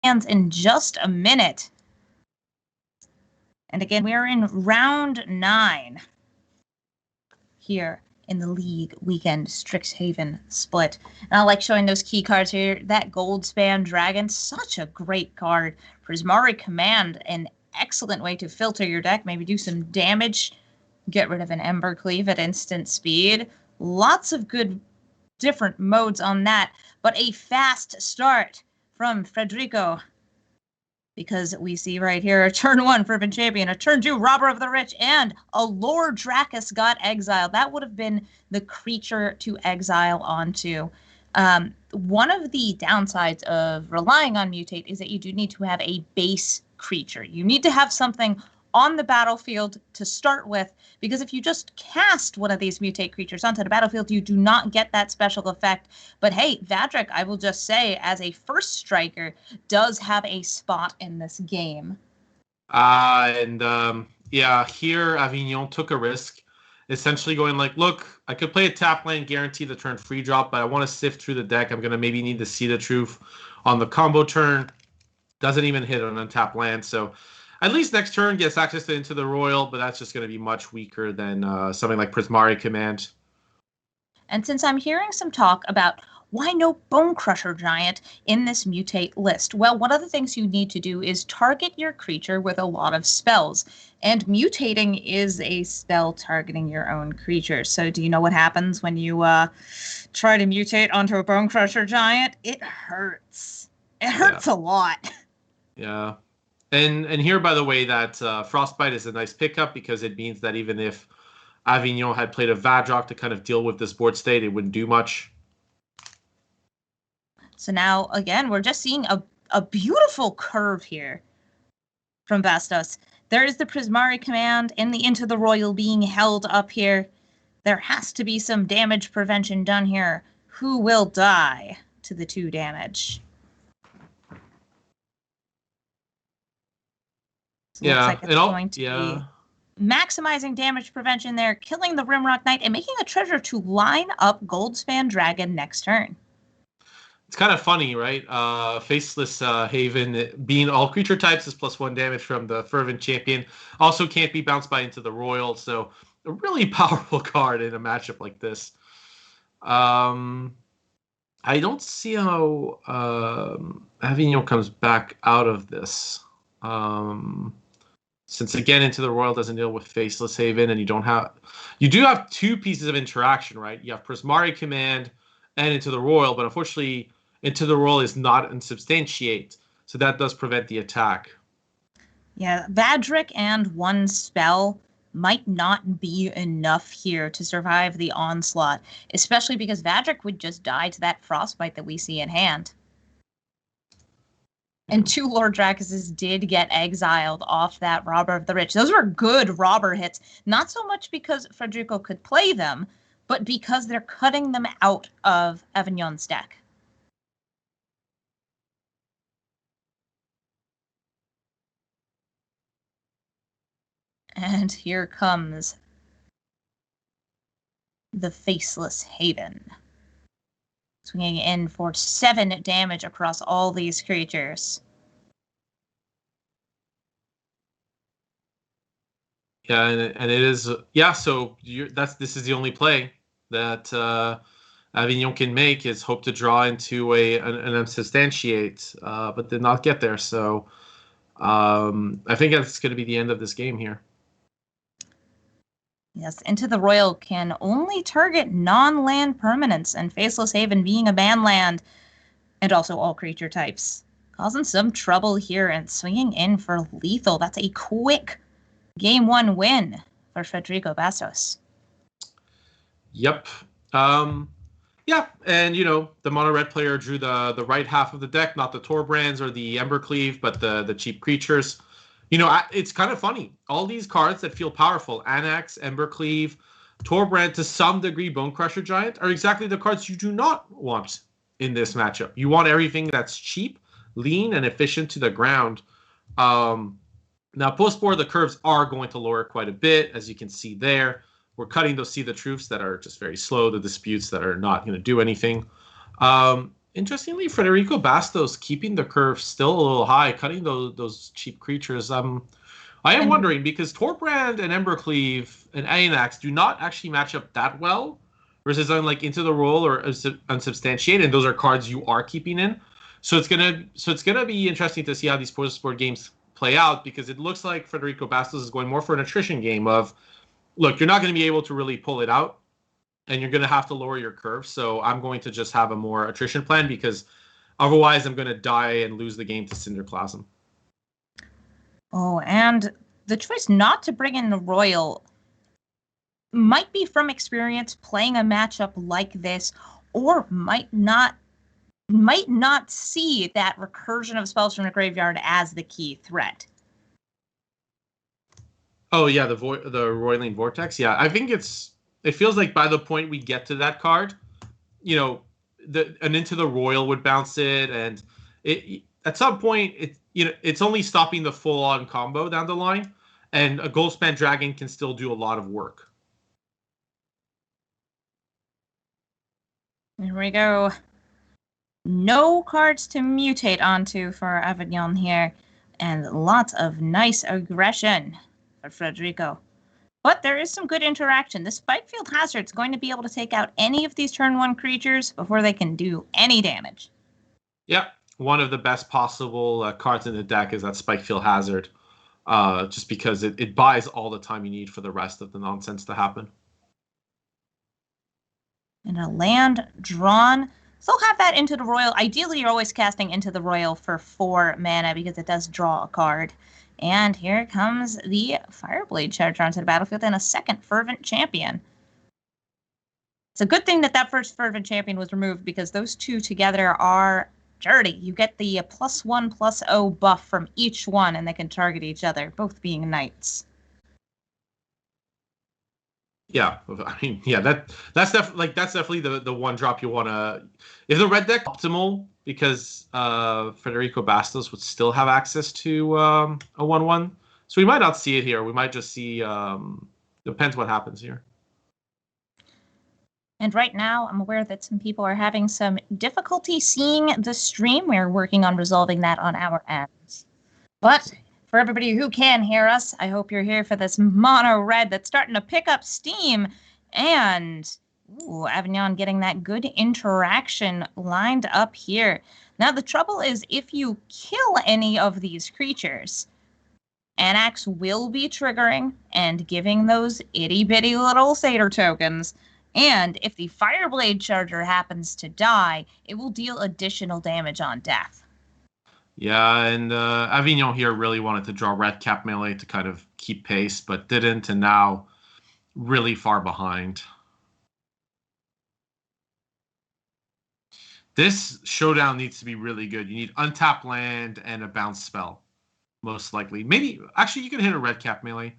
hands in just a minute. And again, we're in round 9 here in the League Weekend Strixhaven split. And I like showing those key cards here. That Goldspan Dragon, such a great card. Prismari Command, an excellent way to filter your deck, maybe do some damage, get rid of an Embercleave at instant speed. Lots of good different modes on that, but a fast start from Frederico. Because we see right here a turn 1 Fervent Champion, a turn 2 Robber of the Rich, and a Lord Dracus got exiled. That would have been the creature to exile onto. One of the downsides of relying on Mutate is that you do need to have a base creature. You need to have something on the battlefield to start with, because if you just cast one of these Mutate creatures onto the battlefield, you do not get that special effect. But hey, Vadric, I will just say, as a first striker, does have a spot in this game. Yeah, here Avignon took a risk, essentially going like, look, I could play a tap land, guarantee the turn free drop, but I want to sift through the deck. I'm going to maybe need to see the truth on the combo turn. Doesn't even hit on untap land, so at least next turn gets access to Into the Royal, but that's just going to be much weaker than something like Prismari Command. And since I'm hearing some talk about why no Bone Crusher Giant in this Mutate list, well, one of the things you need to do is target your creature with a lot of spells. And mutating is a spell targeting your own creature. So do you know what happens when you try to mutate onto a Bone Crusher Giant? It hurts. It hurts a lot. Yeah. And here, by the way, that Frostbite is a nice pickup, because it means that even if Avignon had played a Vadrock to kind of deal with this board state, it wouldn't do much. So now, again, we're just seeing a beautiful curve here from Bastos. There is the Prismari Command and the Into the Royal being held up here. There has to be some damage prevention done here. Who will die to the 2 damage? So looks like it's going to be maximizing damage prevention there, killing the Rimrock Knight, and making a treasure to line up Goldspan Dragon next turn. It's kind of funny, right? Faceless Haven, being all creature types, is +1 damage from the Fervent Champion. Also can't be bounced by Into the Royal, so a really powerful card in a matchup like this. I don't see how Avignon comes back out of this. Since again, Into the Royal doesn't deal with Faceless Haven, and you do have 2 pieces of interaction, right? You have Prismari Command and Into the Royal, but unfortunately, Into the Royal is not unsubstantiate, so that does prevent the attack. Yeah, Vadric and 1 spell might not be enough here to survive the onslaught, especially because Vadric would just die to that Frostbite that we see in hand. And 2 Lord Dracuses did get exiled off that Robber of the Rich. Those were good Robber hits, not so much because Frederico could play them, but because they're cutting them out of Avignon's deck. And here comes the Faceless Haven, swinging in for 7 damage across all these creatures. Yeah, and it is so this is the only play that Avignon can make, is hope to draw into an unsubstantiate, but did not get there. So I think that's going to be the end of this game here. Yes, Into the Royal can only target non-land permanents, and Faceless Haven being a ban land, and also all creature types, causing some trouble here and swinging in for lethal. That's a quick Game 1 win for Frederico Bastos. Yep. Yeah, and the mono red player drew the right half of the deck, not the Torbrands or the Embercleave, but the cheap creatures. It's kind of funny. All these cards that feel powerful, Anax, Embercleave, Torbrand, to some degree Bone Crusher Giant, are exactly the cards you do not want in this matchup. You want everything that's cheap, lean, and efficient to the ground. Now, post-board, the curves are going to lower quite a bit, as you can see there. We're cutting those See the Truths that are just very slow, the Disputes that are not going to do anything. Interestingly, Frederico Bastos keeping the curve still a little high, cutting those cheap creatures. I am wondering because Torbrand and Embercleave and Anax do not actually match up that well versus on like Into the Roll or Unsubstantiated, and those are cards you are keeping in. So it's gonna be interesting to see how these post-sport games play out because it looks like Frederico Bastos is going more for an attrition game of, look, you're not going to be able to really pull it out, and you're going to have to lower your curve. So I'm going to just have a more attrition plan because otherwise I'm going to die and lose the game to Cinderclasm. Oh, and the choice not to bring in the Royal might be from experience playing a matchup like this, or might not see that recursion of spells from the graveyard as the key threat. Oh yeah, the Roiling Vortex. Yeah, I think it feels like by the point we get to that card, you know, an Into the Royal would bounce it, and at some point it's only stopping the full on combo down the line, and a Goldspan Dragon can still do a lot of work. Here we go. No cards to mutate onto for Avignon here, and lots of nice aggression for Frederico. But there is some good interaction. The Spikefield Hazard's going to be able to take out any of these turn 1 creatures before they can do any damage. Yep, one of the best possible cards in the deck is that Spikefield Hazard, just because it buys all the time you need for the rest of the nonsense to happen. And a land drawn. Still have that Into the Royal. Ideally, you're always casting Into the Royal for 4 mana because it does draw a card. And here comes the Fireblade Charger onto the battlefield and a second Fervent Champion. It's a good thing that first Fervent Champion was removed because those two together are dirty. You get the +1/+0 buff from each one, and they can target each other, both being knights. Yeah, I mean, yeah, that's definitely the one drop you want to. If the red deck optimal, because Frederico Bastos would still have access to a 1/1, so we might not see it here. We might just see. Depends what happens here. And right now, I'm aware that some people are having some difficulty seeing the stream. We're working on resolving that on our ends. But for everybody who can hear us, I hope you're here for this mono red that's starting to pick up steam. And Avignon getting that good interaction lined up here. Now, the trouble is if you kill any of these creatures, Anax will be triggering and giving those itty-bitty little satyr tokens. And if the Fireblade Charger happens to die, it will deal additional damage on death. Yeah, and Avignon here really wanted to draw red cap melee to kind of keep pace, but didn't, and now really far behind. This showdown needs to be really good. You need untap land and a bounce spell, most likely. Maybe, actually, you can hit a red cap melee.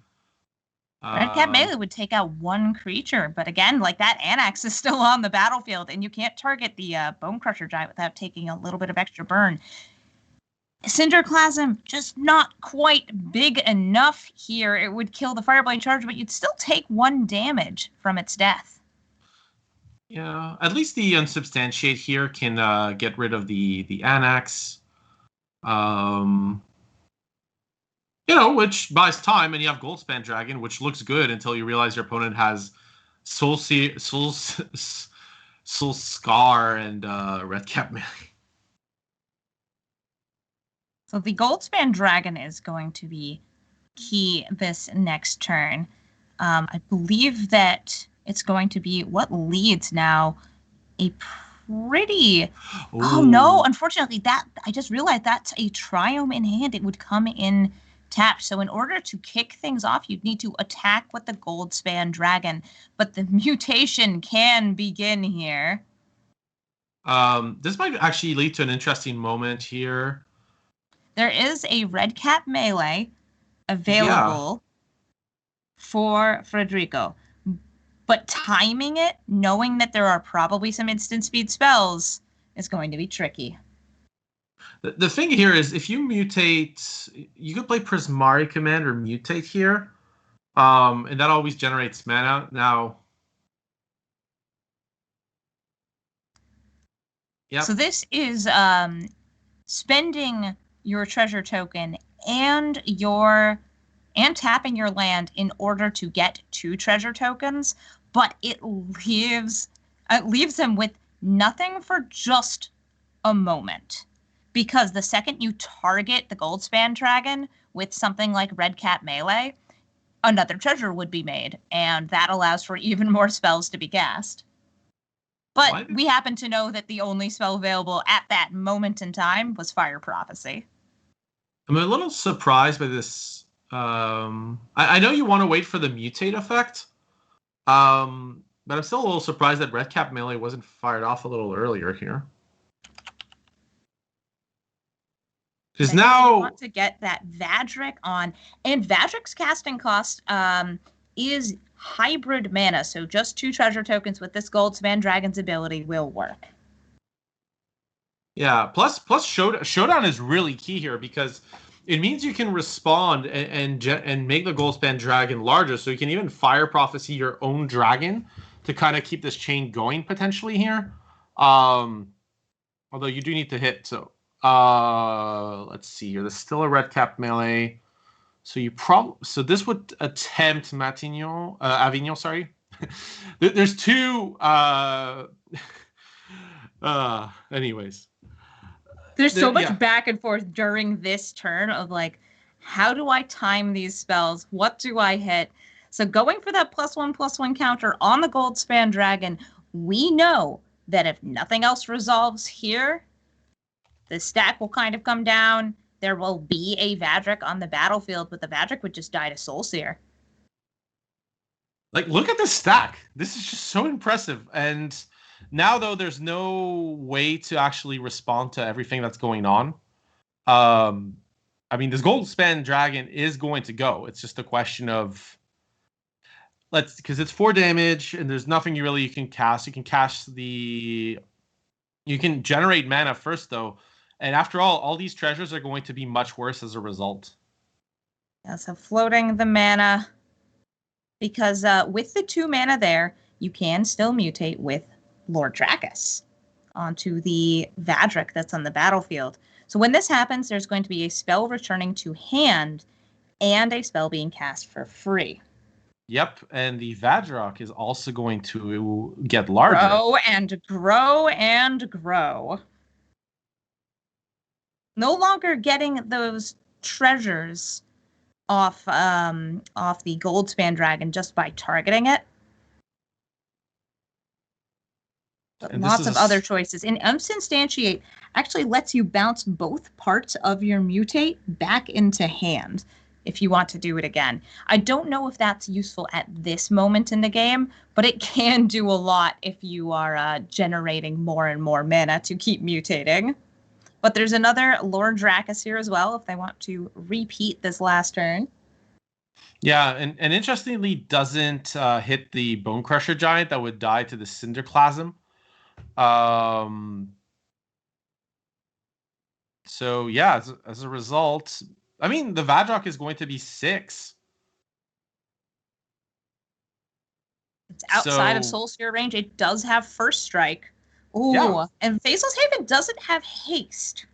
Red Cap Melee would take out 1 creature, but again, like that Anax is still on the battlefield, and you can't target the Bone Crusher Giant without taking a little bit of extra burn. Cinderclasm, just not quite big enough here. It would kill the Fireblade Charger, but you'd still take 1 damage from its death. Yeah, at least the Unsubstantiate here can get rid of the Anax. Which buys time, and you have Goldspan Dragon, which looks good until you realize your opponent has Soul Scar and Red Cap Melee. So the Goldspan Dragon is going to be key this next turn. I believe that it's going to be what leads now a pretty... Ooh. Oh no, unfortunately, that I just realized that's a Triome in hand. It would come in tapped. So in order to kick things off, you'd need to attack with the Goldspan Dragon. But the mutation can begin here. This might actually lead to an interesting moment here. There is a red cap melee available for Frederico. But timing it, knowing that there are probably some instant speed spells, is going to be tricky. The thing here is, if you mutate, you could play Prismari Command or mutate here, and that always generates mana. Now, Yep. So this is spending your treasure token and tapping your land in order to get 2 treasure tokens, but it leaves them with nothing for just a moment. Because the second you target the Goldspan Dragon with something like Red Cap Melee, another treasure would be made, and that allows for even more spells to be cast. But we happen to know that the only spell available at that moment in time was Fire Prophecy. I'm a little surprised by this. I know you want to wait for the mutate effect, but I'm still a little surprised that Red Cap Melee wasn't fired off a little earlier here. Because now you want to get that Vadrik on, and Vadrik's casting cost is hybrid mana, so just 2 treasure tokens with this Goldspan Dragon's ability will work. Yeah, plus Showdown is really key here because it means you can respond and make the Goldspan Dragon larger, so you can even Fire Prophecy your own dragon to kind of keep this chain going potentially here. Although you do need to hit, so let's see here. There's still a Red Cap Melee. So this would attempt Avignon, sorry. There's 2 anyways. There's so much back and forth during this turn of like, how do I time these spells? What do I hit? So going for that +1/+1 counter on the Goldspan Dragon, we know that if nothing else resolves here, the stack will kind of come down. There will be a Vadrik on the battlefield, but the Vadrik would just die to Soulseer. Like, look at this stack. This is just so impressive. And now, though, there's no way to actually respond to everything that's going on. I mean, this Goldspan Dragon is going to go. It's just a question of because it's 4 damage, and there's nothing you can cast. You can cast you can generate mana first, though. And after all these treasures are going to be much worse as a result. Yeah, so floating the mana. Because with the 2 mana there, you can still mutate with Lord Drakus onto the Vadrik that's on the battlefield. So when this happens, there's going to be a spell returning to hand and a spell being cast for free. Yep, and the Vadrik is also going to get larger. Grow and grow and grow. No longer getting those treasures off the Goldspan Dragon just by targeting it. But lots of other choices. And Unsubstantiate actually lets you bounce both parts of your mutate back into hand if you want to do it again. I don't know if that's useful at this moment in the game, but it can do a lot if you are generating more and more mana to keep mutating. But there's another Lord Drakus here as well if they want to repeat this last turn. Yeah, and interestingly doesn't hit the Bone Crusher Giant that would die to the Cinderclasm. So yeah, as a result, I mean, the Vadrik is going to be 6. It's outside of Soulseer range. It does have First Strike. Ooh, yeah. And Faceless Haven doesn't have haste.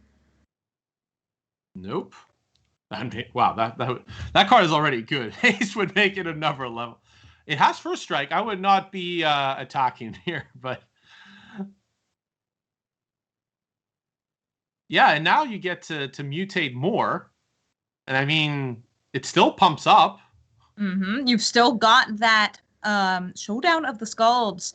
Nope. Wow, that card is already good. Haste would make it another level. It has First Strike. I would not be attacking here, but yeah, and now you get to mutate more. And I mean, it still pumps up. Mm-hmm. You've still got that Showdown of the Skalds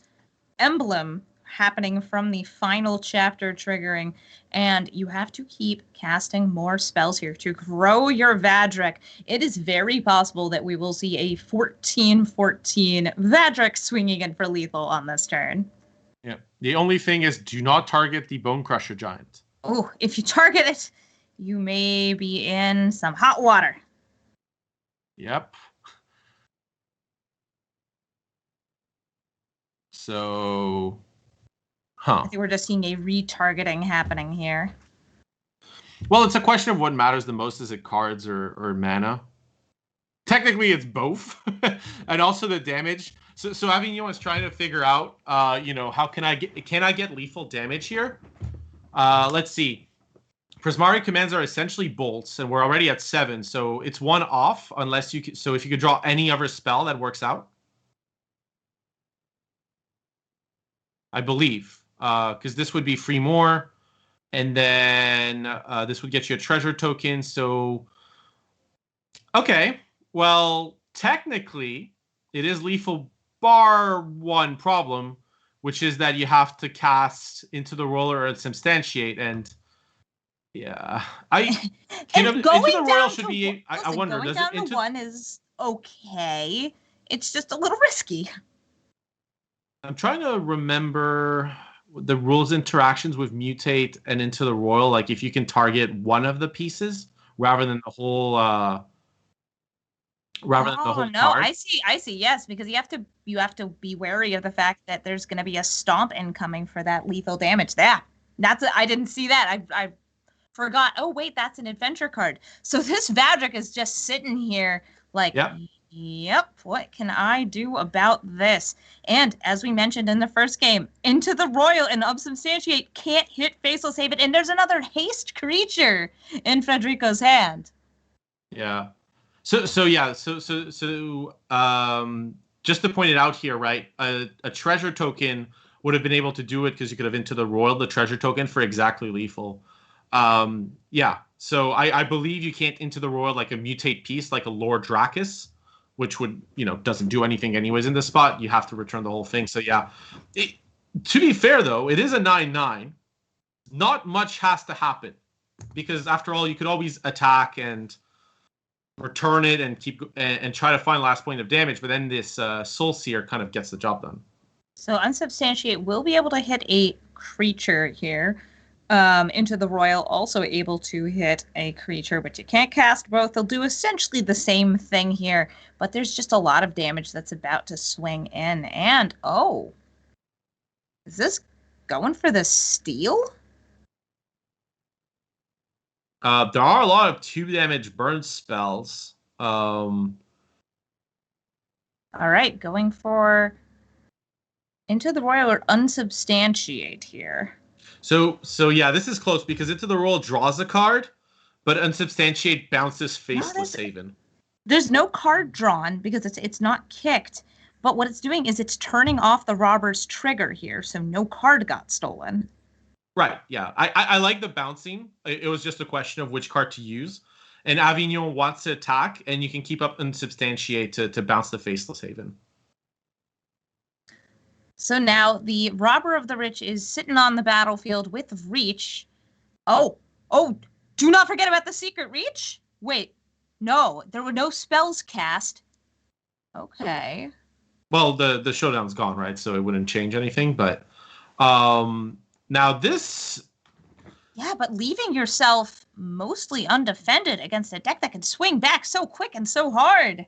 emblem happening from the final chapter triggering, and you have to keep casting more spells here to grow your Vadrik. It is very possible that we will see a 14/14 Vadrik swinging in for lethal on this turn. Yeah. The only thing is, do not target the Bone Crusher Giant. Oh, if you target it, you may be in some hot water. Yep. So, I think we're just seeing a retargeting happening here. Well, it's a question of what matters the most. Is it cards or mana? Technically, it's both. And also the damage. So Avignon is trying to figure out, how can I get lethal damage here? Let's see. Prismari commands are essentially bolts, and we're already at 7, so it's 1 off unless you can, so if you could draw any other spell that works out. I believe. Because this would be free more, and then this would get you a treasure token, so okay. Well, technically, it is lethal bar one problem, which is that you have to cast Into the Roller or Substantiate, and yeah, and going Into the Royal down should to, be. I wonder, going does down it into to 1 is okay. It's just a little risky. I'm trying to remember the rules interactions with mutate and Into the Royal. Like if you can target one of the pieces rather than the whole. Rather than the whole No, card. I see. Yes, because you have to be wary of the fact that there's going to be a stomp incoming for that lethal damage. I didn't see that. I forgot. Oh wait, that's an adventure card. So this Vadrik is just sitting here like, yep, what can I do about this? And as we mentioned in the first game, Into the Royal and Unsubstantiate can't hit Faceless Haven, and there's another haste creature in Frederico's hand. Yeah. So just to point it out here, right? A treasure token would have been able to do it because you could have Into the Royal the treasure token for exactly lethal. Yeah. So I believe you can't Into the Royal like a mutate piece like a Lord Dracus, which would, doesn't do anything anyways in this spot. You have to return the whole thing. So yeah. To be fair though, it is a 9/9. Not much has to happen because after all, you could always attack and return it and keep and try to find last point of damage, but then this Soul Seer kind of gets the job done. So Unsubstantiate will be able to hit a creature here. Into the Royal, also able to hit a creature, but you can't cast both. They'll do essentially the same thing here, but there's just a lot of damage that's about to swing in. And oh, is this going for the steal? There are a lot of 2 damage burn spells. All right, going for Into the Royal or Unsubstantiate here. So yeah, this is close because Into the Royal draws a card, but Unsubstantiate bounces Faceless Haven. There's no card drawn because it's not kicked, but what it's doing is it's turning off the robber's trigger here, so no card got stolen. Right, yeah. I like the bouncing. It was just a question of which card to use. And Avignon wants to attack, and you can keep up Unsubstantiate to bounce the Faceless Haven. So now the Robber of the Rich is sitting on the battlefield with Reach. Oh, do not forget about the Secret Reach. Wait, no, there were no spells cast. Okay. Well, the showdown's gone, right? So it wouldn't change anything, but now this... Yeah, but leaving yourself mostly undefended against a deck that can swing back so quick and so hard.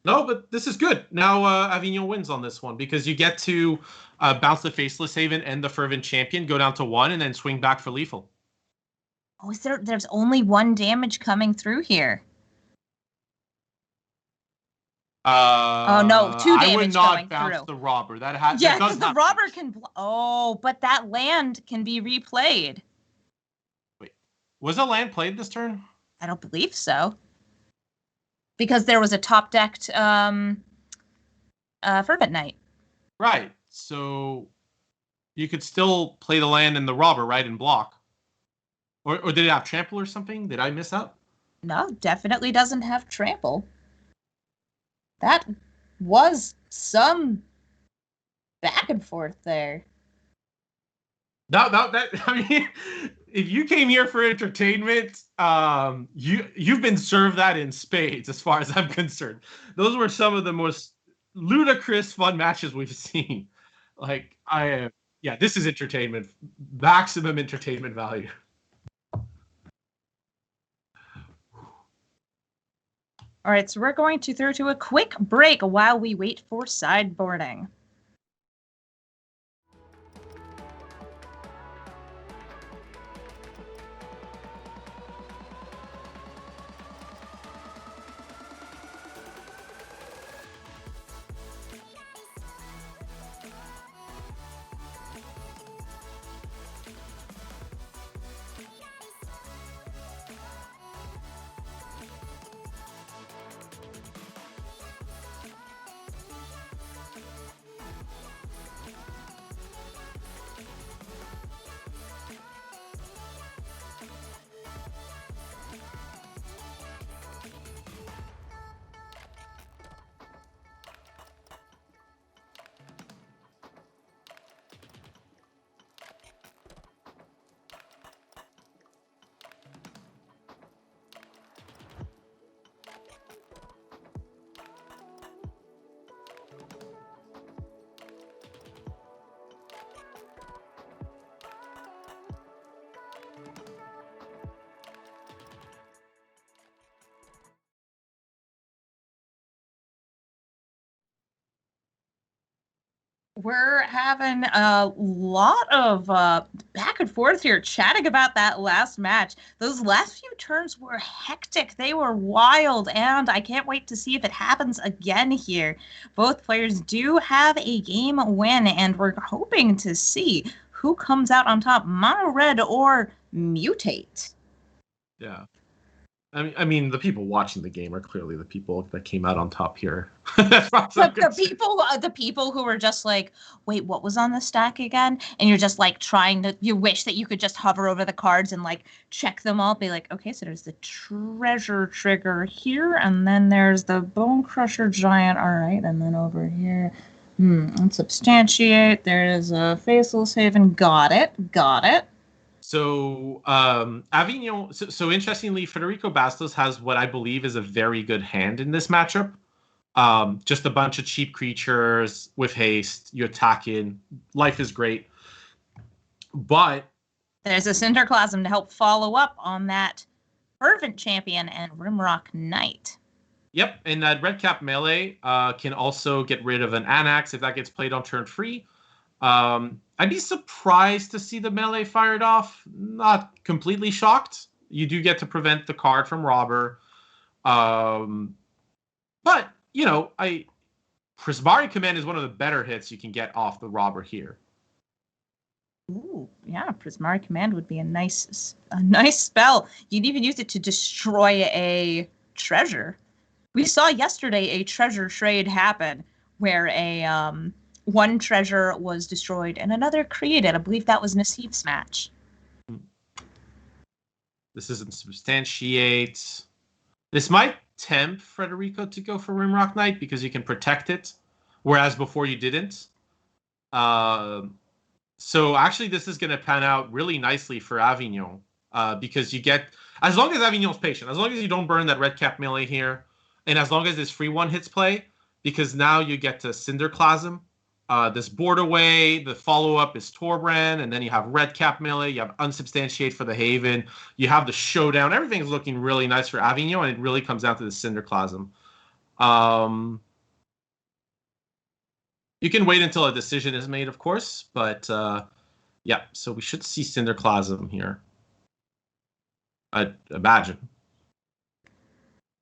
No, but this is good. Now Avignon wins on this one because you get to bounce the Faceless Haven and the Fervent Champion, go down to 1, and then swing back for lethal. Oh, there's only 1 damage coming through here. Oh no, 2 damage I would not going bounce through. the Robber. Yeah, because the Robber can... Oh, but that land can be replayed. Wait, was a land played this turn? I don't believe so. Because there was a top-decked Fervent Knight. Right. So you could still play the land and the Robber, right, and block. Or did it have Trample or something? Did I miss out? No, definitely doesn't have Trample. That was some back and forth there. No, I mean, if you came here for entertainment, you've been served that in spades, as far as I'm concerned. Those were some of the most ludicrous, fun matches we've seen. Like, this is entertainment, maximum entertainment value. All right, so we're going to throw to a quick break while we wait for sideboarding. We're having a lot of back and forth here, chatting about that last match. Those last few turns were hectic. They were wild, and I can't wait to see if it happens again here. Both players do have a game win, and we're hoping to see who comes out on top, Mono Red or Mutate. Yeah. I mean, the people watching the game are clearly the people that came out on top here. The people who were just like, wait, what was on the stack again? And you're just like you wish that you could just hover over the cards and like check them all. Be like, okay, so there's the treasure trigger here, and then there's the bone crusher giant. All right, and then over here, unsubstantiate. There's a faceless haven. Got it. So Avignon. So interestingly, Frederico Bastos has what I believe is a very good hand in this matchup. Just a bunch of cheap creatures with haste. You attack in. Life is great. But there's a Cinderclasm to help follow up on that Fervent Champion and Rimrock Knight. Yep, and that red cap melee can also get rid of an Anax if that gets played on turn 3. I'd be surprised to see the melee fired off. Not completely shocked. You do get to prevent the card from Robber. But, you know, Prismari Command is one of the better hits you can get off the Robber here. Ooh, yeah, Prismari Command would be a nice spell. You'd even use it to destroy a treasure. We saw yesterday a treasure trade happen where a one treasure was destroyed and another created. I believe that was Nassif's match. This isn't substantiate. This might tempt Frederico to go for Rimrock Knight because you can protect it, whereas before you didn't. So actually this is going to pan out really nicely for Avignon because you get, as long as Avignon's patient, as long as you don't burn that red cap melee here, and as long as this free one hits play, because now you get to Cinderclasm, this board away, the follow-up is Torbrand, and then you have red cap melee, you have unsubstantiate for the Haven, you have the showdown. Everything's looking really nice for Avignon, and it really comes down to the Cinderclasm. You can wait until a decision is made, of course, but yeah, so we should see Cinderclasm here. I'd imagine.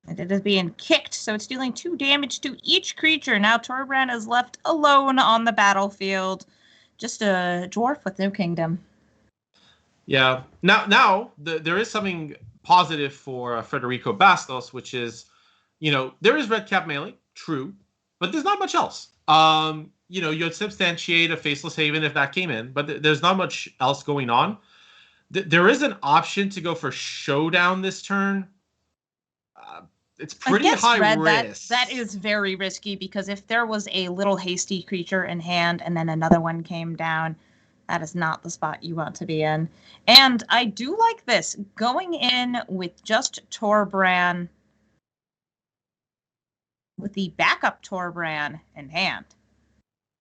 And it is being kicked, so it's dealing 2 damage to each creature. Now Torbrand is left alone on the battlefield. Just a dwarf with no kingdom. Yeah. Now there is something positive for Frederico Bastos, which is, you know, there is red cap melee, true, but there's not much else. You know, you'd substantiate a Faceless Haven if that came in, but there's not much else going on. There is an option to go for Showdown this turn. It's pretty high risk. That is very risky because if there was a little hasty creature in hand and then another one came down, that is not the spot you want to be in. And I do like this. Going in with just Torbrand, with the backup Torbrand in hand.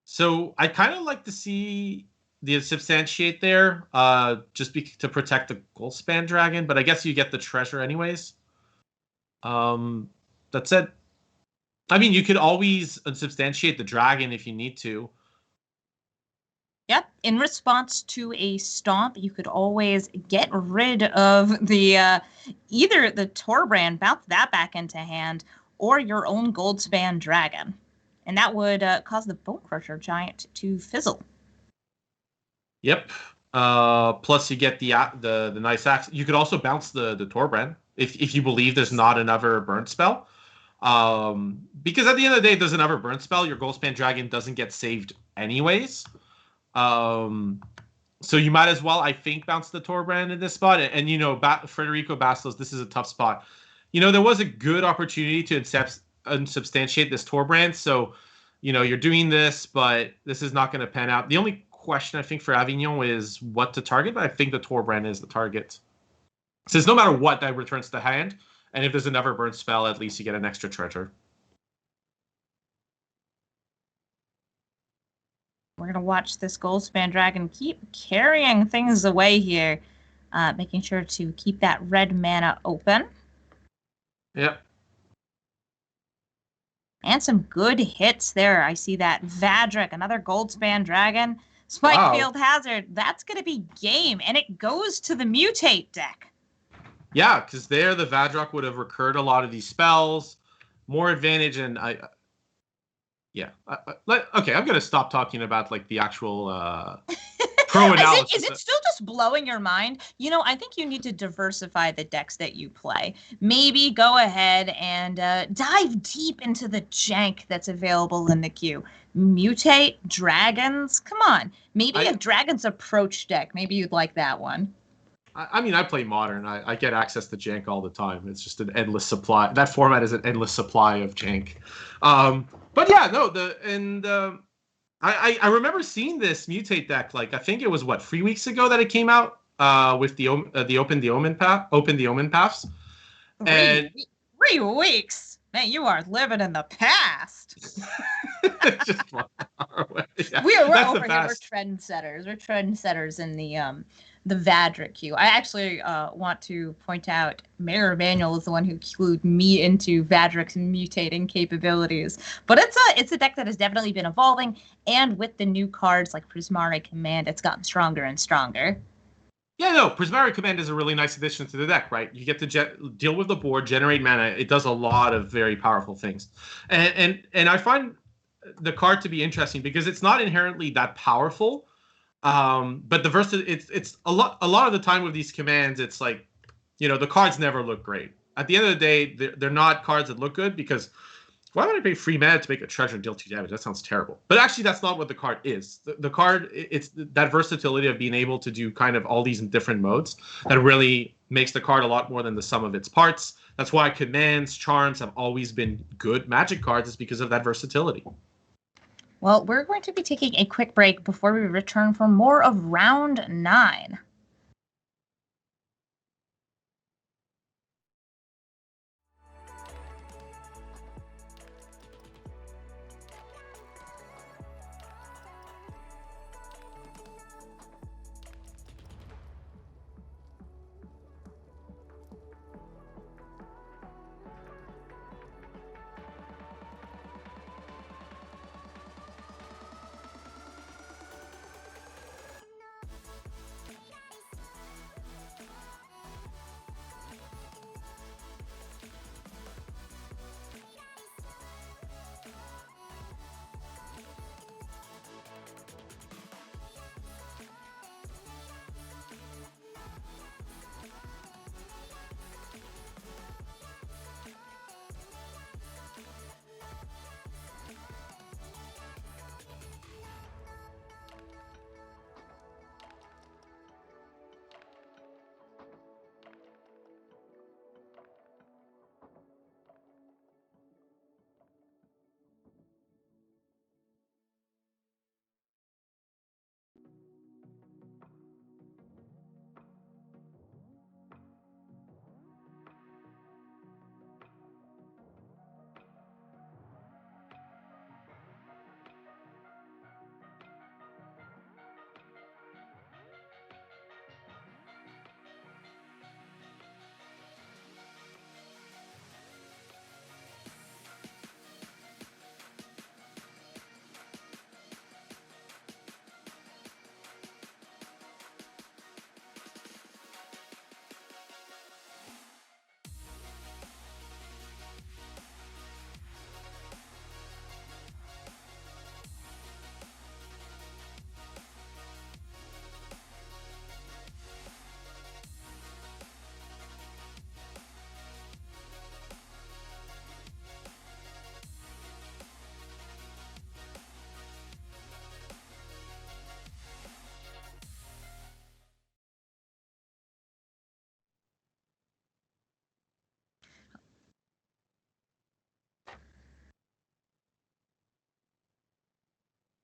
So I kind of like to see the substantiate there, just to protect the Goldspan Dragon, but I guess you get the treasure anyways. That said, I mean, you could always unsubstantiate the dragon if you need to. Yep. In response to a stomp, you could always get rid of the either the Torbrand, bounce that back into hand, or your own Goldspan Dragon. And that would cause the Bone Crusher Giant to fizzle. Yep. Plus you get the nice axe. You could also bounce the Torbrand if you believe there's not another burn spell. Because at the end of the day, there's another burn spell. Your Goldspan Dragon doesn't get saved anyways. So you might as well, I think, bounce the Torbrand in this spot. And you know, Frederico Bastos, this is a tough spot. You know, there was a good opportunity to unsubstantiate this Torbrand. So, you know, you're doing this, but this is not going to pan out. The only question I think for Avignon is what to target, but I think the Torbrand is the target. Since no matter what, that returns to hand. And if there's another burn spell, at least you get an extra treasure. We're going to watch this Goldspan Dragon keep carrying things away here, making sure to keep that red mana open. Yep. And some good hits there. I see that Vadric, another Goldspan Dragon. Wow. Spikefield Hazard, that's going to be game. And it goes to the Mutate deck. Yeah, because there the Vadrock would have recurred a lot of these spells, more advantage, and okay, I'm gonna stop talking about like the actual pro analysis. Is it still just blowing your mind? You know, I think you need to diversify the decks that you play. Maybe go ahead and dive deep into the jank that's available in the queue. Mutate dragons. Come on, maybe a dragons approach deck. Maybe you'd like that one. I mean, I play Modern. I get access to jank all the time. It's just an endless supply. That format is an endless supply of jank. But yeah, no, I remember seeing this Mutate deck. Like I think it was 3 weeks ago that it came out with the Open the Omen Paths. And 3 weeks, man, you are living in the past. Just yeah, we're over here. We're trendsetters. We're trendsetters in the Vadric queue. I actually want to point out Mayor Emanuel is the one who clued me into Vadric's mutating capabilities. But it's a deck that has definitely been evolving, and with the new cards like Prismari Command, it's gotten stronger and stronger. Yeah, no, Prismari Command is a really nice addition to the deck, right? You get to deal with the board, generate mana. It does a lot of very powerful things. And I find the card to be interesting because it's not inherently that powerful. But the it's a lot of the time with these commands, it's like, the cards never look great. At the end of the day, they're not cards that look good because why would I pay free mana to make a treasure and deal 2 damage? That sounds terrible. But actually, that's not what the card is. The card, it's that versatility of being able to do kind of all these different modes that really makes the card a lot more than the sum of its parts. That's why commands, charms have always been good Magic cards, is because of that versatility. Well, we're going to be taking a quick break before we return for more of round 9.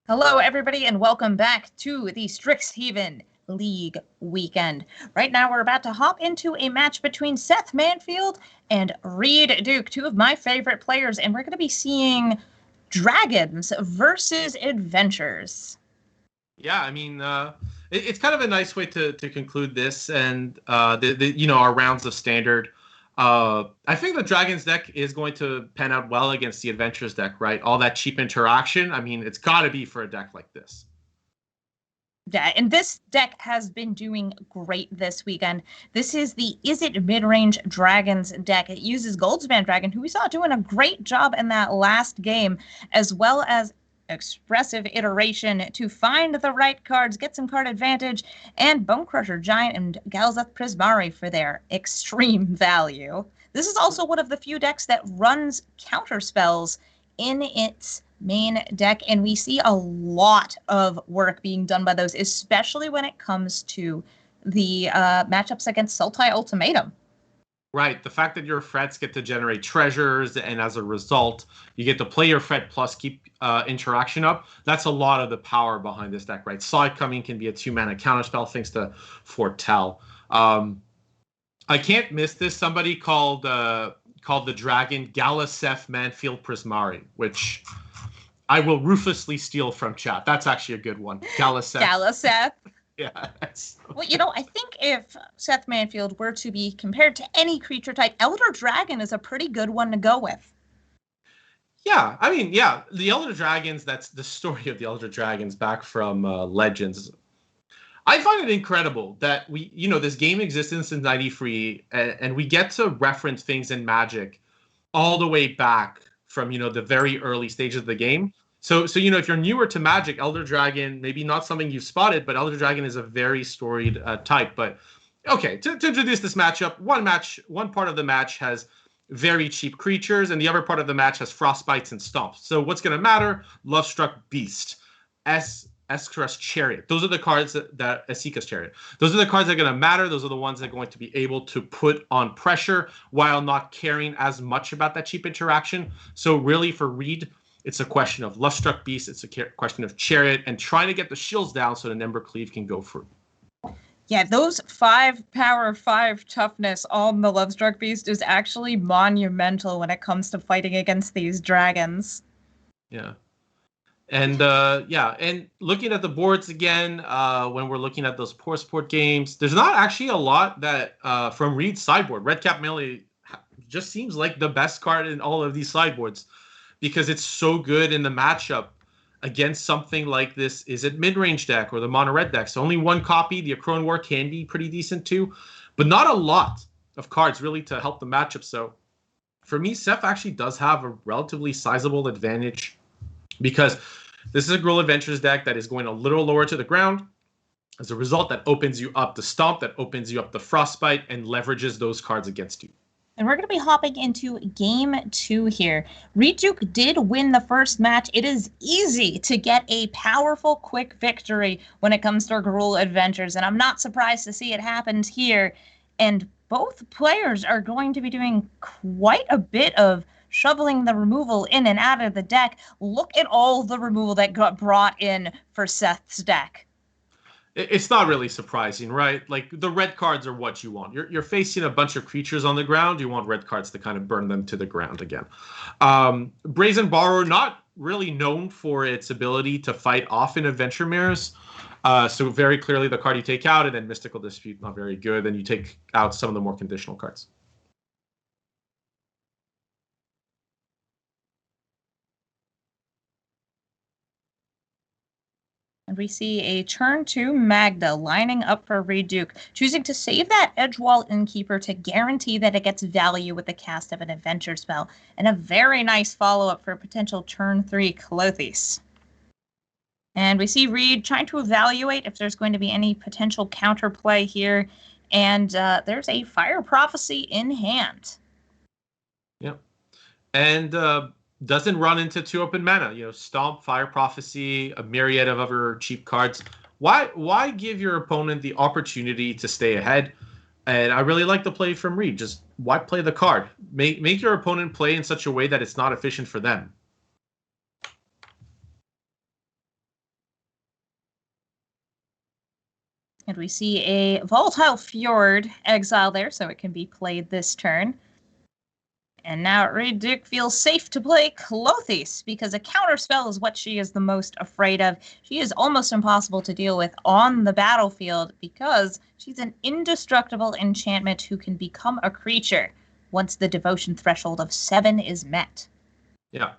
Hello, everybody, and welcome back to the Strixhaven League weekend. Right now, we're about to hop into a match between Seth Manfield and Reid Duke, 2 of my favorite players, and we're going to be seeing dragons versus adventures. Yeah, I mean, it's kind of a nice way to conclude this, and our rounds of standard. I think the Dragons deck is going to pan out well against the Adventures deck, right? All that cheap interaction. I mean, it's got to be for a deck like this. Yeah, and this deck has been doing great this weekend. This is the Izzet Midrange Dragons deck. It uses Goldspan Dragon, who we saw doing a great job in that last game, as well as expressive iteration to find the right cards, get some card advantage, and Bonecrusher Giant and Galzeth Prismari for their extreme value. This is also one of the few decks that runs counter spells in its main deck, and we see a lot of work being done by those, especially when it comes to the matchups against Sultai Ultimatum. Right. The fact that your Frets get to generate treasures, and as a result, you get to play your Fret plus keep interaction up. That's a lot of the power behind this deck, right? Side Coming can be a 2-mana counterspell thanks to Foretell. I can't miss this. Somebody called the dragon Seth Manfield Prismari, which I will ruthlessly steal from chat. That's actually a good one. Galliseth. Yeah. Well, I think if Seth Manfield were to be compared to any creature type, Elder Dragon is a pretty good one to go with. Yeah, I mean, yeah, the Elder Dragons, that's the story of the Elder Dragons back from Legends. I find it incredible that this game existed since 93, and we get to reference things in Magic all the way back from, the very early stages of the game. So if you're newer to Magic, Elder Dragon, maybe not something you've spotted, but Elder Dragon is a very storied type. But okay, to introduce this matchup, one part of the match has very cheap creatures, and the other part of the match has Frostbites and Stomps. So what's going to matter? Lovestruck Beast, Eskra's Chariot. Those are the cards that Esika's Chariot. Those are the cards that are going to matter. Those are the ones that are going to be able to put on pressure while not caring as much about that cheap interaction. So really for Reid, it's a question of Lovestruck Beast. It's a question of Chariot and trying to get the shields down so the Embercleave can go through. Yeah, those 5 power, 5 toughness on the Lovestruck Beast is actually monumental when it comes to fighting against these dragons. Yeah. And and looking at the boards again, when we're looking at those poor sport games, there's not actually a lot that from Reid's sideboard. Redcap Melee just seems like the best card in all of these sideboards because it's so good in the matchup against something like this Izzet Midrange deck or the mono red deck. So only one copy. The Akron War can be pretty decent too, but not a lot of cards really to help the matchup. So for me, Seth actually does have a relatively sizable advantage because this is a Gruul Adventures deck that is going a little lower to the ground. As a result, that opens you up the Stomp, that opens you up the Frostbite, and leverages those cards against you. And we're going to be hopping into Game 2 here. Reid Duke did win the first match. It is easy to get a powerful, quick victory when it comes to Gruul Adventures, and I'm not surprised to see it happen here. And both players are going to be doing quite a bit of shoveling the removal in and out of the deck. Look at all the removal that got brought in for Seth's deck. It's not really surprising, right? Like, the red cards are what you want. You're facing a bunch of creatures on the ground. You want red cards to kind of burn them to the ground again. Brazen Borrower, not really known for its ability to fight off in Adventure Mirrors. So very clearly the card you take out, and then Mystical Dispute, not very good. Then you take out some of the more conditional cards. And we see a turn 2 Magda lining up for Reid Duke, choosing to save that Edgewall Innkeeper to guarantee that it gets value with the cast of an adventure spell, and a very nice follow-up for a potential turn 3 Klothys. And we see Reid trying to evaluate if there's going to be any potential counterplay here, and there's a Fire Prophecy in hand. Yep. And doesn't run into 2 open mana. Stomp, Fire Prophecy, a myriad of other cheap cards. Why give your opponent the opportunity to stay ahead? And I really like the play from Reid. Just why play the card? Make your opponent play in such a way that it's not efficient for them. And we see a Volatile Fjord exile there, so it can be played this turn. And now Reid Duke feels safe to play Klothys, because a counterspell is what she is the most afraid of. She is almost impossible to deal with on the battlefield because she's an indestructible enchantment who can become a creature once the devotion threshold of 7 is met. Yeah.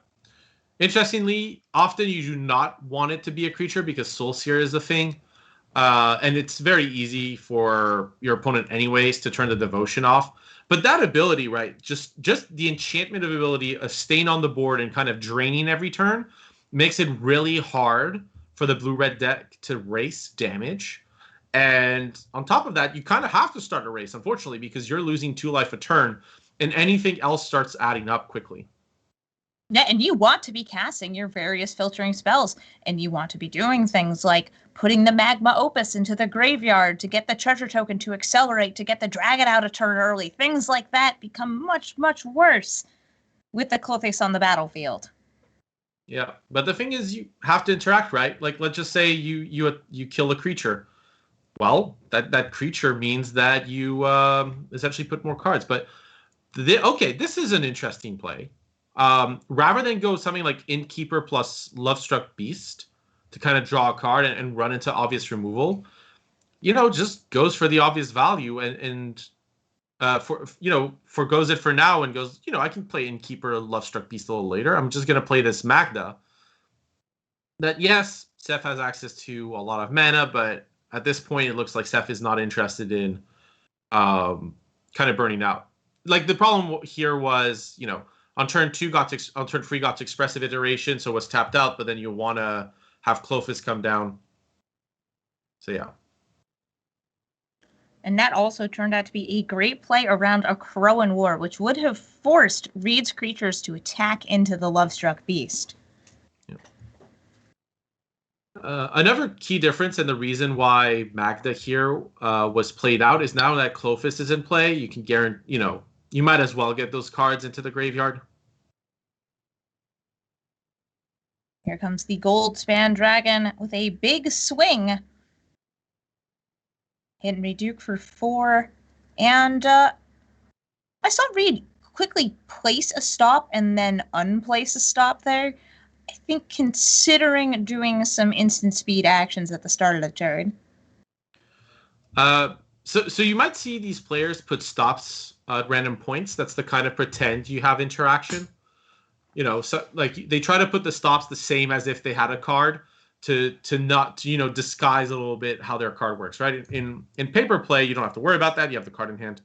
Interestingly, often you do not want it to be a creature because Soul Seer is a thing. And it's very easy for your opponent anyways to turn the devotion off. But that ability, right, just the enchantment ability of staying on the board and kind of draining every turn makes it really hard for the blue-red deck to race damage. And on top of that, you kind of have to start a race, unfortunately, because you're losing 2 life a turn, and anything else starts adding up quickly. Yeah, and you want to be casting your various filtering spells, and you want to be doing things like putting the Magma Opus into the graveyard to get the treasure token to accelerate, to get the dragon out a turn early. Things like that become much, much worse with the Klothys on the battlefield. Yeah, but the thing is, you have to interact, right? Like, let's just say you kill a creature. Well, that creature means that you essentially put more cards. But okay, this is an interesting play. Rather than go something like Innkeeper plus Lovestruck Beast to kind of draw a card and run into obvious removal, just goes for the obvious value and forgoes it for now and goes, I can play Innkeeper Lovestruck Beast a little later. I'm just going to play this Magda. That, yes, Seth has access to a lot of mana, but at this point, it looks like Seth is not interested in kind of burning out. Like, the problem here was, on turn 3 got to Expressive Iteration, so it was tapped out, but then you want to have Klothys come down. So, yeah. And that also turned out to be a great play around a Crowan War, which would have forced Reid's creatures to attack into the Lovestruck Beast. Yeah. Another key difference and the reason why Magda here was played out is now that Klothys is in play, you can guarantee, you might as well get those cards into the graveyard. Here comes the Goldspan Dragon with a big swing. Hitting Reid Duke for 4. And I saw Reid quickly place a stop and then unplace a stop there. I think considering doing some instant speed actions at the start of the turn. So you might see these players put stops at random points. That's the kind of pretend you have interaction. So like they try to put the stops the same as if they had a card to not disguise a little bit how their card works, right? In paper play, you don't have to worry about that. You have the card in hand.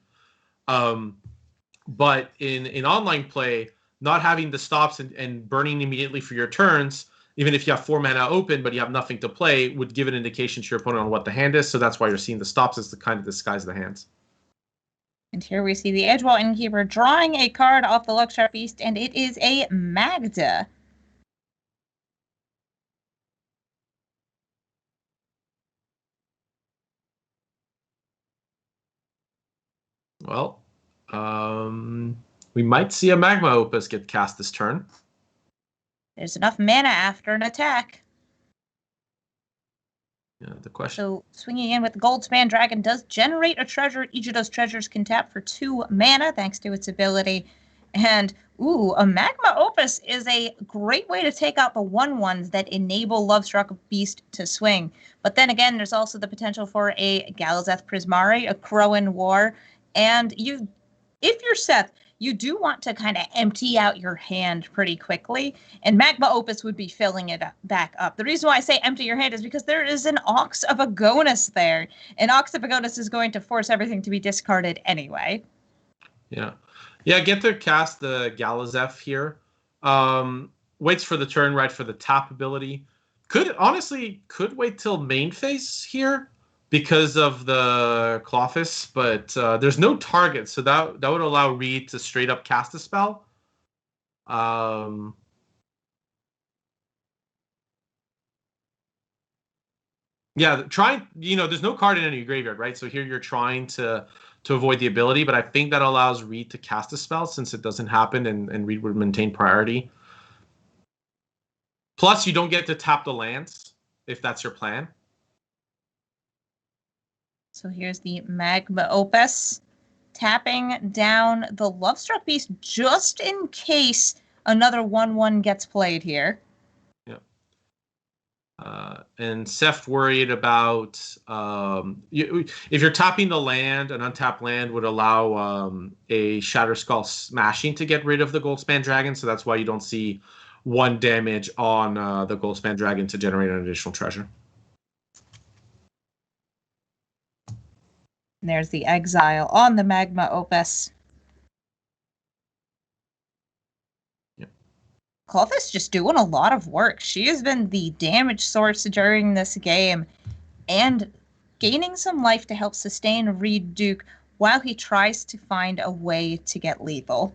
But in online play, not having the stops and burning immediately for your turns, even if you have 4 mana open but you have nothing to play, would give an indication to your opponent on what the hand is. So that's why you're seeing the stops as to kind of disguise the hands. And here we see the Edgewall Innkeeper drawing a card off the Lovestruck Beast, and it is a Magda. Well, we might see a Magma Opus get cast this turn. There's enough mana after an attack. Yeah, the question. So swinging in with the Goldspan Dragon does generate a treasure. Each of those treasures can tap for 2 mana thanks to its ability. And, a Magma Opus is a great way to take out the 1/1s that enable Lovestruck Beast to swing. But then again, there's also the potential for a Galazeth Prismari, a Crowan War. And if you're Seth, you do want to kind of empty out your hand pretty quickly, and Magma Opus would be filling it back up. The reason why I say empty your hand is because there is an Ox of Agonis there, and Ox of Agonis is going to force everything to be discarded anyway. Yeah, get to cast the Galazeth here. Waits for the turn, right, for the tap ability. Could wait till main phase here because of the Klothys, but there's no target, so that would allow Reid to straight up cast a spell. Yeah, there's no card in any graveyard, right? So here you're trying to avoid the ability, but I think that allows Reid to cast a spell since it doesn't happen, and Reid would maintain priority. Plus, you don't get to tap the lands if that's your plan. So here's the Magma Opus, tapping down the Lovestruck Beast just in case another 1/1 gets played here. Yeah. And Seth worried about if you're tapping the land, an untapped land would allow a Shatter Skull Smashing to get rid of the Goldspan Dragon. So that's why you don't see 1 damage on the Goldspan Dragon to generate an additional treasure. And there's the Exile on the Magma Opus. Clothis just doing a lot of work. She has been the damage source during this game and gaining some life to help sustain Reid Duke while he tries to find a way to get lethal.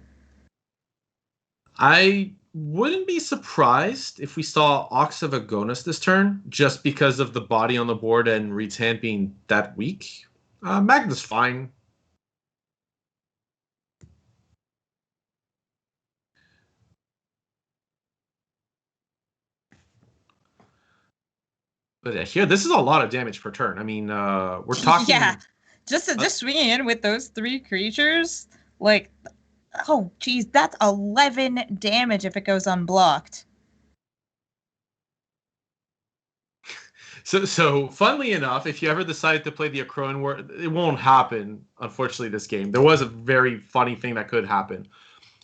I wouldn't be surprised if we saw Ox of Agonis this turn, just because of the body on the board and Reid's hand being that weak. Magda's fine. But here, this is a lot of damage per turn. I mean, we're talking... Yeah, just swinging in with those 3 creatures, like, oh, geez, that's 11 damage if it goes unblocked. So funnily enough, if you ever decide to play the Akroan War, it won't happen, unfortunately, this game. There was a very funny thing that could happen.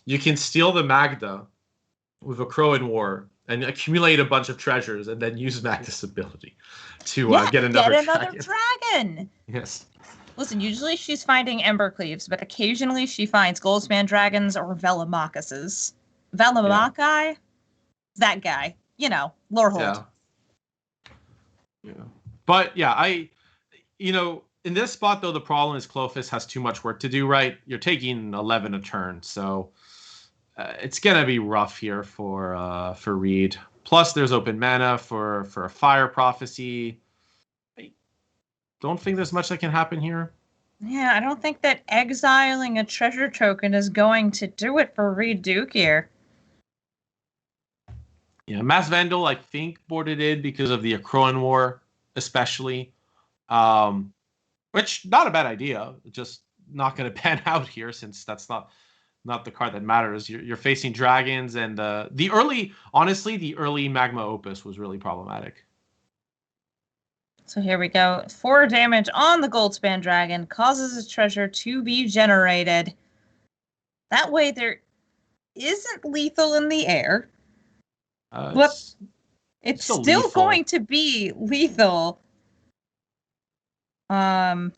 You can steal the Magda with Akroan War and accumulate a bunch of treasures and then use Magda's ability to get another dragon. Yes. Listen, usually she's finding Embercleaves, but occasionally she finds Goldspan Dragons or Velamacuses. Velamaci? That guy. You know, Lorehold. Yeah. But yeah, in this spot though, the problem is Clothis has too much work to do, right? You're taking 11 a turn, so it's gonna be rough here for Reid. Plus, there's open mana for a Fire Prophecy. I don't think there's much that can happen here. Yeah, I don't think that exiling a treasure token is going to do it for Reid Duke here. Yeah, Mass Vandal, I think, boarded in because of the Akroan War, especially. Which, not a bad idea. Just not going to pan out here since that's not the card that matters. You're facing dragons, and the early Magma Opus was really problematic. So here we go. 4 damage on the Goldspan Dragon causes a treasure to be generated. That way there isn't lethal in the air. But it's still going to be lethal. Yeah,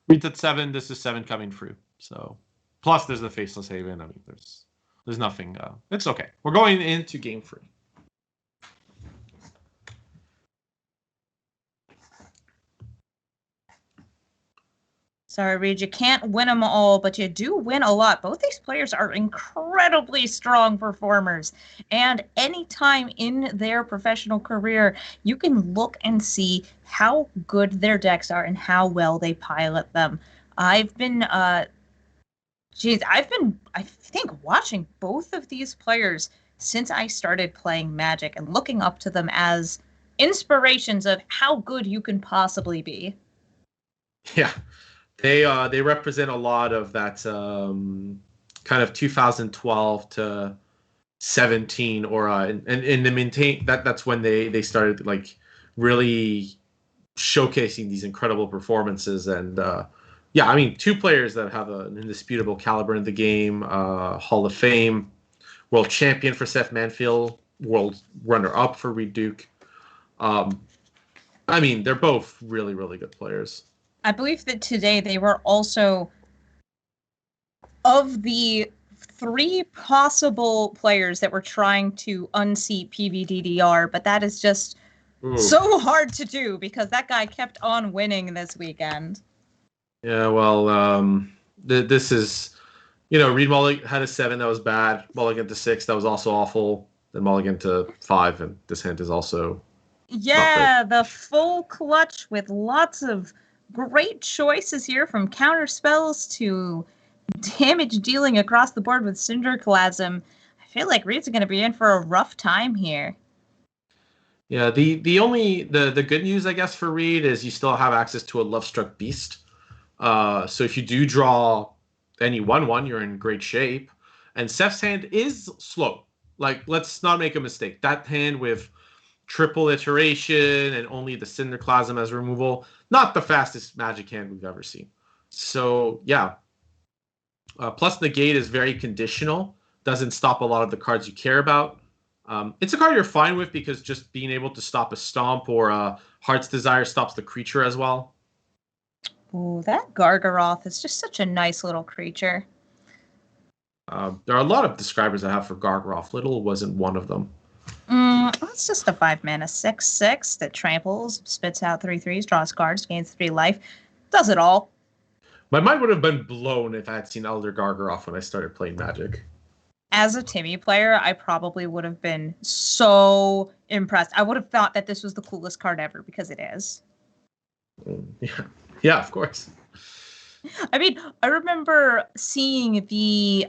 Reid's at 7. This is 7 coming through. So, plus there's the Faceless Haven. I mean, there's nothing. It's okay. We're going into game 3. Sorry, Reid, you can't win them all, but you do win a lot. Both these players are incredibly strong performers. And anytime in their professional career, you can look and see how good their decks are and how well they pilot them. I've been, I think, watching both of these players since I started playing Magic and looking up to them as inspirations of how good you can possibly be. Yeah. They represent a lot of that kind of 2012 to 17 aura, and they maintain that's when they started like really showcasing these incredible performances. And yeah, I mean, 2 players that have an indisputable caliber in the game, Hall of Fame, world champion for Seth Manfield, world runner-up for Reid Duke. I mean, they're both really, really good players. I believe that today they were also, of the 3 possible players that were trying to unseat PVDDR, but that is just so hard to do because that guy kept on winning this weekend. Yeah, well, this is, Reid Mulligan had a 7, that was bad. Mulligan to 6, that was also awful. Then Mulligan to 5, and this hand is also... Yeah, the full clutch with lots of great choices here, from counter spells to damage dealing across the board with Cinderclasm. I feel like Reid's going to be in for a rough time here. Yeah, the good news, I guess, for Reid is you still have access to a Lovestruck Beast. So if you do draw any 1/1, you're in great shape. And Seth's hand is slow. Like, let's not make a mistake. That hand with triple iteration and only the Cinderclasm as removal. Not the fastest Magic hand we've ever seen. So, yeah. Plus, Negate is very conditional. Doesn't stop a lot of the cards you care about. It's a card you're fine with because just being able to stop a Stomp or a Heart's Desire stops the creature as well. Ooh, that Gargaroth is just such a nice little creature. There are a lot of describers I have for Gargaroth. Little wasn't one of them. That's just a 5-mana 6/6 that tramples, spits out 3/3s, draws cards, gains 3 life. Does it all. My mind would have been blown if I had seen Elder Gargaroth when I started playing Magic. As a Timmy player, I probably would have been so impressed. I would have thought that this was the coolest card ever because it is. Yeah, of course. I mean, I remember seeing the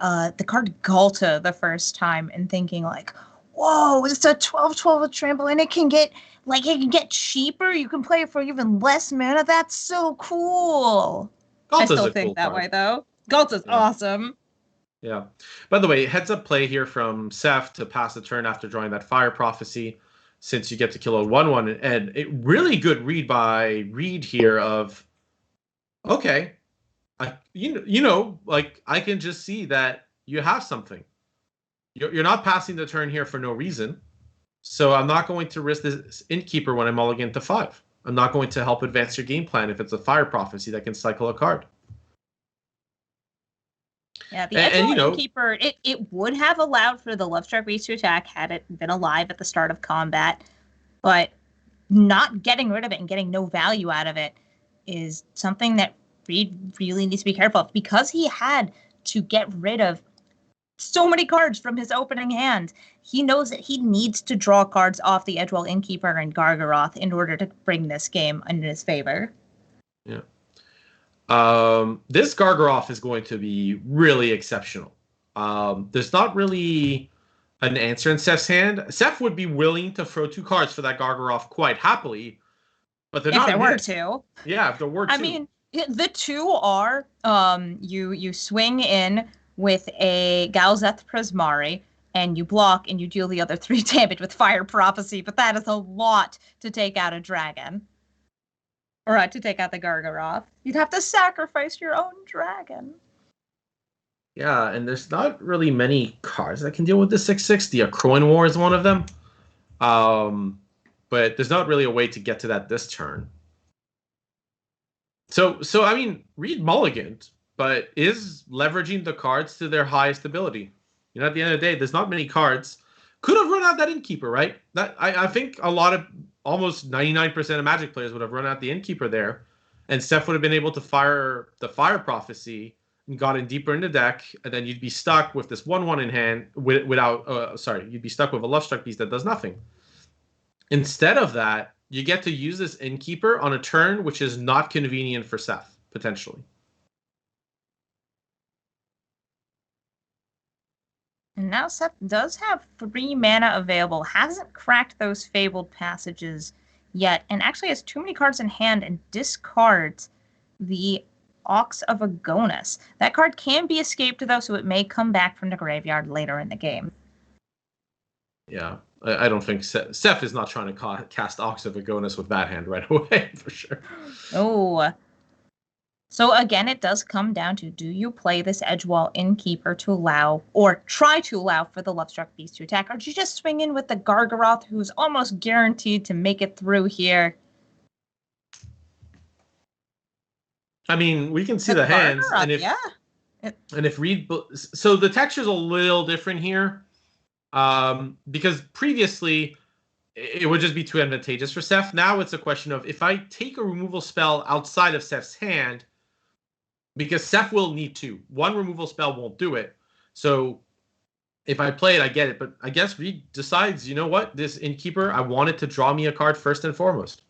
card Galta the first time and thinking like, whoa, it's a 12/12 with trample and it can get cheaper. You can play it for even less mana. That's so cool. Galta's I still a think cool that card. way though. Galta's awesome. Yeah. By the way, heads up play here from Seth to pass the turn after drawing that Fire Prophecy, since you get to kill a 1/1. And a really good read by Reid here of, okay, I can just see that you have something. You're not passing the turn here for no reason. So I'm not going to risk this Innkeeper when I mulligan to 5. I'm not going to help advance your game plan if it's a Fire Prophecy that can cycle a card. Yeah, the Innkeeper, it would have allowed for the Lovestruck Beast to attack had it been alive at the start of combat, but not getting rid of it and getting no value out of it is something that Reid really needs to be careful of, because he had to get rid of so many cards from his opening hand. He knows that he needs to draw cards off the Edgewell Innkeeper and Gargaroth in order to bring this game in his favor. Yeah. This Gargaroth is going to be really exceptional. There's not really an answer in Seth's hand. Seth would be willing to throw 2 cards for that Gargaroth quite happily, but they're not. If there were 2. Yeah, if there were 2. I mean, the 2 are you swing in with a Galzeth Prismari, and you block and you deal the other 3 damage with Fire Prophecy, but that is a lot to take out a dragon. Or to take out the Gargaroth. You'd have to sacrifice your own dragon. Yeah, and there's not really many cards that can deal with the 6/6. The Akroan War is one of them. But there's not really a way to get to that this turn. So I mean, Reid mulliganed, but is leveraging the cards to their highest ability. At the end of the day, there's not many cards. Could have run out that Innkeeper, right? That I think almost 99% of Magic players would have run out the Innkeeper there, and Seth would have been able to fire the Fire Prophecy and gotten deeper in the deck, and then you'd be stuck with this 1/1 in hand you'd be stuck with a Lovestruck Beast that does nothing. Instead of that, you get to use this Innkeeper on a turn which is not convenient for Seth, potentially. And now Seth does have 3 mana available, hasn't cracked those Fabled Passages yet, and actually has too many cards in hand and discards the Ox of Agonis. That card can be escaped, though, so it may come back from the graveyard later in the game. Yeah, I don't think Seth is not trying to cast Ox of Agonis with that hand right away, for sure. Oh. So again, it does come down to, do you play this Edgewell Innkeeper to allow, or try to allow for the Lovestruck Beast to attack, or do you just swing in with the Gargaroth, who's almost guaranteed to make it through here? I mean, we can see the hands, and if Reid, so the texture's a little different here, because previously it would just be too advantageous for Seth. Now it's a question of, if I take a removal spell outside of Seth's hand, because Seth will need 2. 1 removal spell won't do it. So if I play it, I get it. But I guess Reid decides, you know what? This Innkeeper, I want it to draw me a card first and foremost.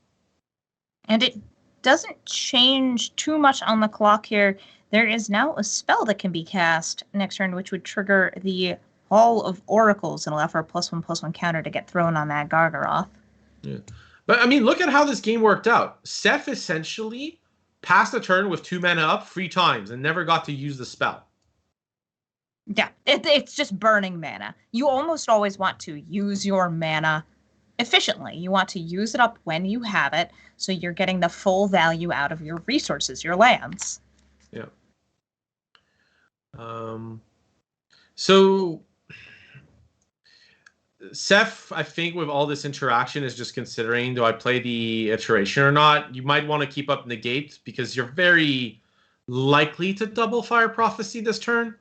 And it doesn't change too much on the clock here. There is now a spell that can be cast next turn, which would trigger the Hall of Oracles and allow for a +1/+1 counter to get thrown on that Gargaroth. Yeah. But, I mean, look at how this game worked out. Seth essentially passed a turn with 2 mana up 3 times and never got to use the spell. Yeah, it's just burning mana. You almost always want to use your mana efficiently. You want to use it up when you have it, so you're getting the full value out of your resources, your lands. Yeah. So Seth, I think with all this interaction is just considering, do I play the iteration or not? You might want to keep up negate because you're very likely to double fire prophecy this turn.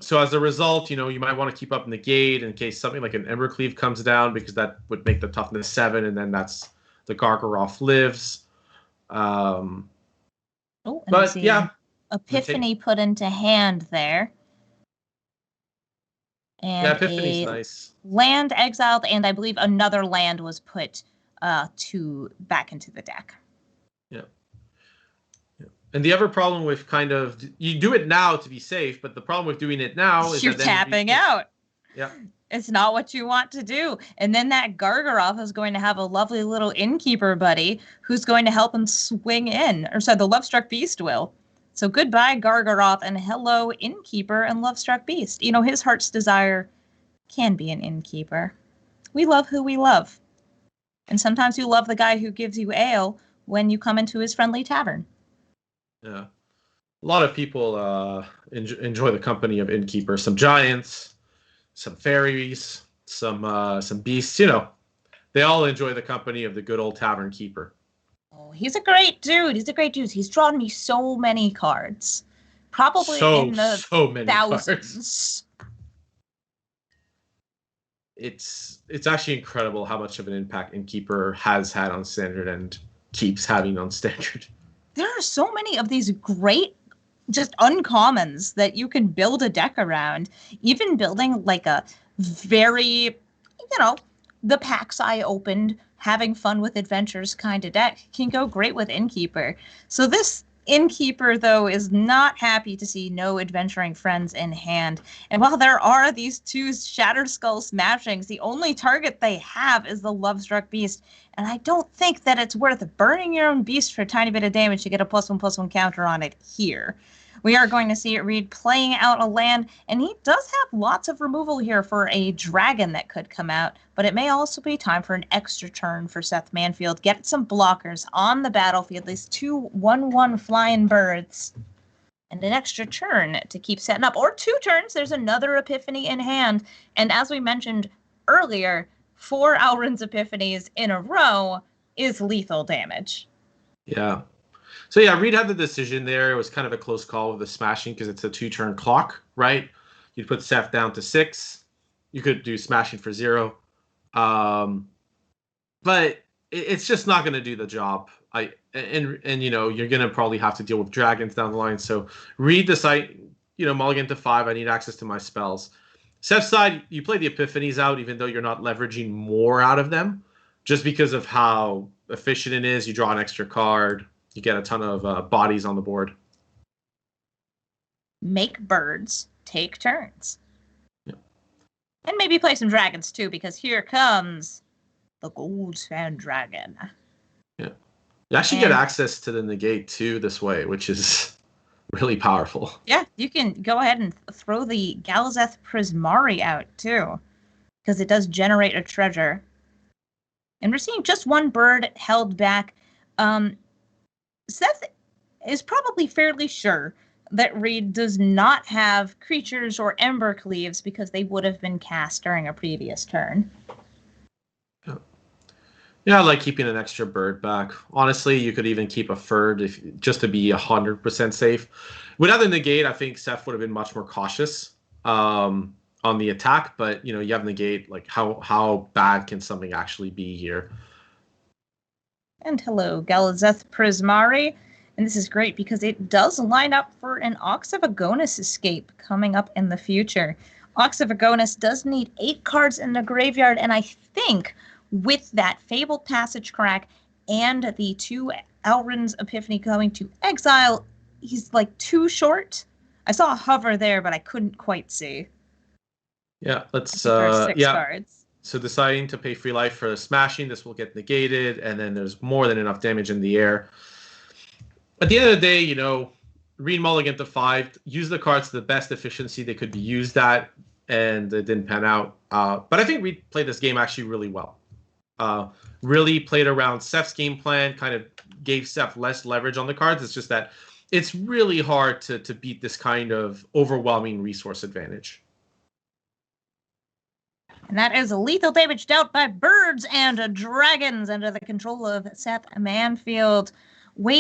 So as a result, you might want to keep up negate in case something like an Embercleave comes down, because that would make the toughness 7, and then that's the Gargaroth lives. But yeah, Epiphany put into hand there. And yeah, Epiphany's nice. Land exiled, and I believe another land was put back into the deck. Yeah. And the other problem with you do it now to be safe, but the problem with doing it now is you're tapping out. Yeah. It's not what you want to do. And then that Gargaroth is going to have a lovely little innkeeper buddy who's going to help him swing in. Or sorry, the Lovestruck Beast will. So goodbye, Gargaroth, and hello, innkeeper and Lovestruck Beast. His heart's desire can be an innkeeper. We love who we love. And sometimes you love the guy who gives you ale when you come into his friendly tavern. Yeah. A lot of people enjoy the company of innkeeper. Some giants, some fairies, some beasts. They all enjoy the company of the good old tavern keeper. Oh, he's a great dude. He's drawn me so many cards. Probably in the so many thousands. Cards. It's actually incredible how much of an impact innkeeper has had on standard and keeps having on standard. There are so many of these great just uncommons that you can build a deck around. Even building like a very, the packs I opened, having fun with adventures kind of deck can go great with Innkeeper. So this Innkeeper, though, is not happy to see no adventuring friends in hand. And while there are these two Shatterskull Smashings, the only target they have is the Lovestruck Beast. And I don't think that it's worth burning your own beast for a tiny bit of damage to get a +1/+1 counter on it here. We are going to see Reid playing out a land, and he does have lots of removal here for a dragon that could come out, but it may also be time for an extra turn for Seth Manfield. Get some blockers on the battlefield, these 2 1/1 flying birds, and an extra turn to keep setting up. Or 2 turns, there's another Epiphany in hand, and as we mentioned earlier, 4 Alrund's Epiphanies in a row is lethal damage. Yeah. So yeah, Reid had the decision there. It was kind of a close call with the smashing because it's a 2-turn clock, right? You'd put Seth down to 6. You could do smashing for 0. But it's just not going to do the job. You're going to probably have to deal with dragons down the line. So Reid decide, mulligan to 5. I need access to my spells. Seth's side, you play the Epiphanies out, even though you're not leveraging more out of them, just because of how efficient it is. You draw an extra card. You get a ton of bodies on the board. Make birds take turns. Yeah. And maybe play some dragons too, because here comes the Goldspan Dragon. Yeah. You actually get access to the negate too this way, which is really powerful. Yeah, you can go ahead and throw the Galazeth Prismari out too, because it does generate a treasure. And we're seeing just one bird held back. Seth is probably fairly sure that Reid does not have creatures or Embercleaves because they would have been cast during a previous turn. Yeah, I like keeping an extra bird back. Honestly, you could even keep a third just to be 100% safe. Without the negate, I think Seth would have been much more cautious on the attack. But you have negate. Like how bad can something actually be here? And hello, Galazeth Prismari. And this is great because it does line up for an Ox of Agonis escape coming up in the future. Ox of Agonis does need 8 cards in the graveyard, and I think with that Fabled Passage Crack and the 2 Alrund's Epiphany going to exile, he's like too short. I saw a hover there, but I couldn't quite see. Yeah, let's 6 cards. So deciding to pay free life for the smashing, this will get negated, and then there's more than enough damage in the air. At the end of the day, Reid mulligan to 5, use the cards to the best efficiency they could be used at, and it didn't pan out. But I think we played this game actually really well. Really played around Seth's game plan, kind of gave Seth less leverage on the cards. It's just that it's really hard to beat this kind of overwhelming resource advantage. And that is lethal damage dealt by birds and dragons under the control of Seth Manfield. Way